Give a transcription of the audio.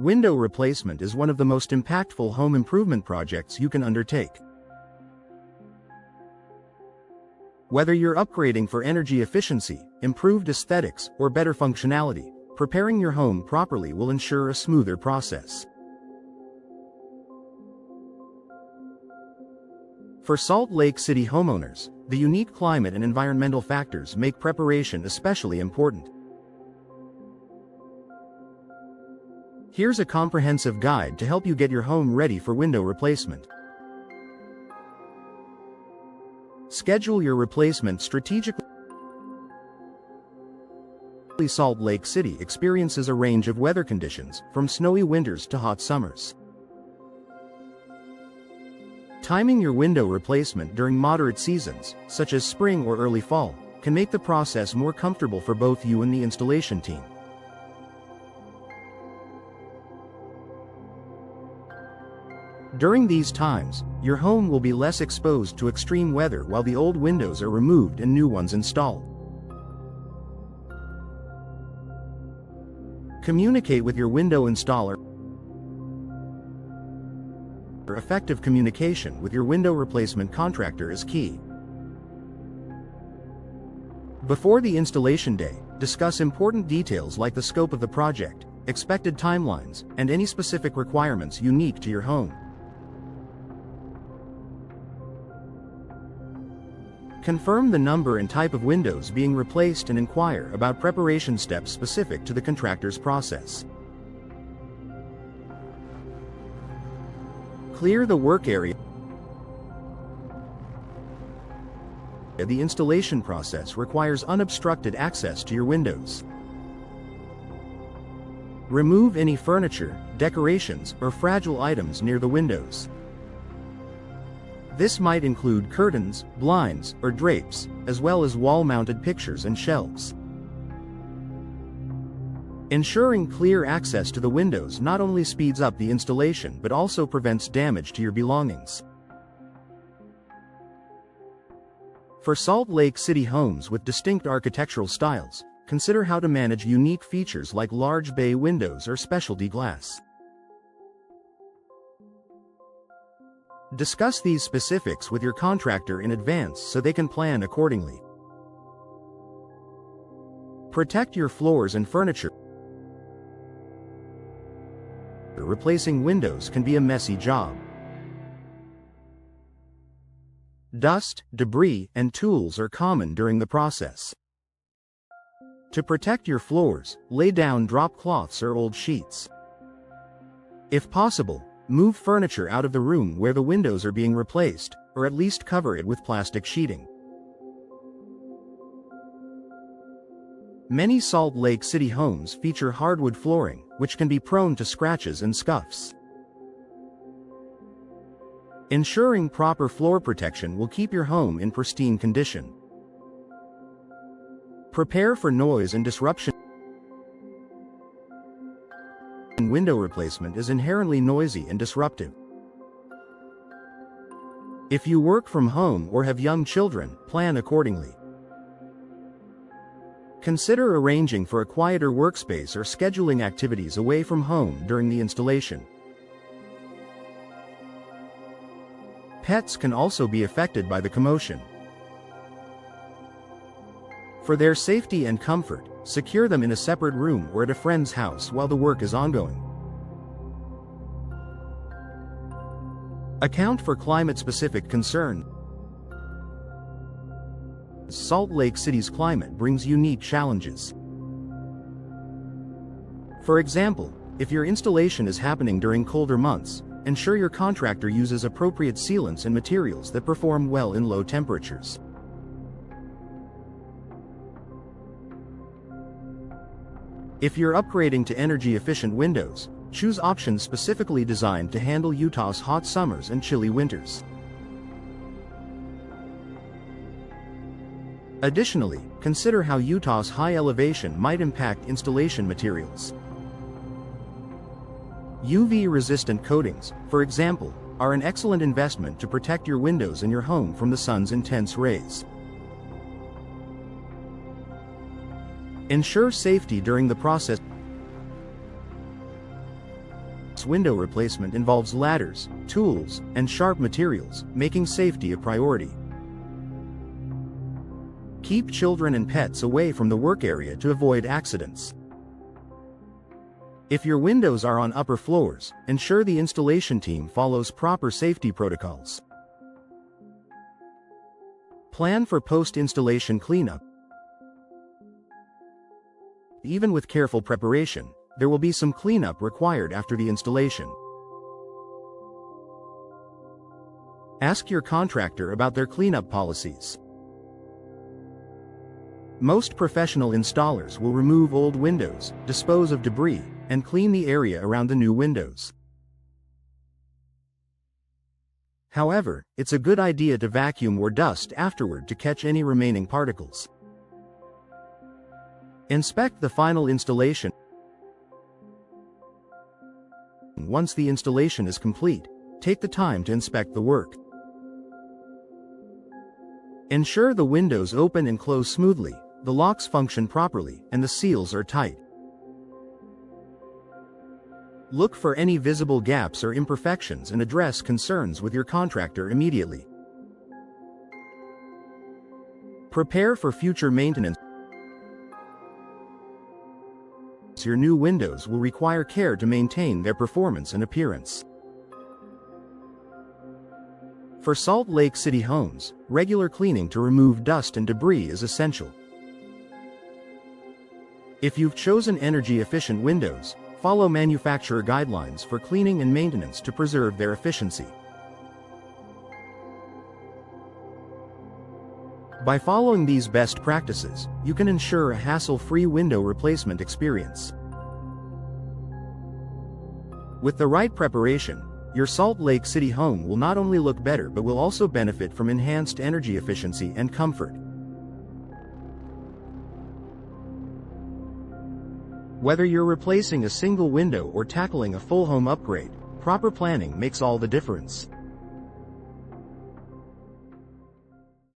Window replacement is one of the most impactful home improvement projects you can undertake. Whether you're upgrading for energy efficiency, improved aesthetics, or better functionality, preparing your home properly will ensure a smoother process. For Salt Lake City homeowners, the unique climate and environmental factors make preparation especially important. Here's a comprehensive guide to help you get your home ready for window replacement. Schedule your replacement strategically. Salt Lake City experiences a range of weather conditions, from snowy winters to hot summers. Timing your window replacement during moderate seasons, such as spring or early fall, can make the process more comfortable for both you and the installation team. During these times, your home will be less exposed to extreme weather while the old windows are removed and new ones installed. Communicate with your window installer. Effective communication with your window replacement contractor is key. Before the installation day, discuss important details like the scope of the project, expected timelines, and any specific requirements unique to your home. Confirm the number and type of windows being replaced and inquire about preparation steps specific to the contractor's process. Clear the work area. The installation process requires unobstructed access to your windows. Remove any furniture, decorations, or fragile items near the windows. This might include curtains, blinds, or drapes, as well as wall-mounted pictures and shelves. Ensuring clear access to the windows not only speeds up the installation but also prevents damage to your belongings. For Salt Lake City homes with distinct architectural styles, consider how to manage unique features like large bay windows or specialty glass. Discuss these specifics with your contractor in advance so they can plan accordingly. Protect your floors and furniture. Replacing windows can be a messy job. Dust, debris, and tools are common during the process. To protect your floors, lay down drop cloths or old sheets. If possible, move furniture out of the room where the windows are being replaced, or at least cover it with plastic sheeting. Many Salt Lake City homes feature hardwood flooring, which can be prone to scratches and scuffs. Ensuring proper floor protection will keep your home in pristine condition. Prepare for noise and disruption. Window replacement is inherently noisy and disruptive. If you work from home or have young children, plan accordingly. Consider arranging for a quieter workspace or scheduling activities away from home during the installation. Pets can also be affected by the commotion. For their safety and comfort, secure them in a separate room or at a friend's house while the work is ongoing. Account for climate-specific concerns. Salt Lake City's climate brings unique challenges. For example, if your installation is happening during colder months, ensure your contractor uses appropriate sealants and materials that perform well in low temperatures. If you're upgrading to energy-efficient windows, choose options specifically designed to handle Utah's hot summers and chilly winters. Additionally, consider how Utah's high elevation might impact installation materials. UV-resistant coatings, for example, are an excellent investment to protect your windows and your home from the sun's intense rays. Ensure safety during the process. Window replacement involves ladders, tools, and sharp materials, making safety a priority. Keep children and pets away from the work area to avoid accidents. If your windows are on upper floors, ensure the installation team follows proper safety protocols. Plan for post-installation cleanup. Even with careful preparation, there will be some cleanup required after the installation. Ask your contractor about their cleanup policies. Most professional installers will remove old windows, dispose of debris, and clean the area around the new windows. However, it's a good idea to vacuum or dust afterward to catch any remaining particles. Inspect the final installation. Once the installation is complete, take the time to inspect the work. Ensure the windows open and close smoothly, the locks function properly, and the seals are tight. Look for any visible gaps or imperfections and address concerns with your contractor immediately. Prepare for future maintenance. Your new windows will require care to maintain their performance and appearance. For Salt Lake City homes, regular cleaning to remove dust and debris is essential. If you've chosen energy-efficient windows, follow manufacturer guidelines for cleaning and maintenance to preserve their efficiency. By following these best practices, you can ensure a hassle-free window replacement experience. With the right preparation, your Salt Lake City home will not only look better but will also benefit from enhanced energy efficiency and comfort. Whether you're replacing a single window or tackling a full home upgrade, proper planning makes all the difference.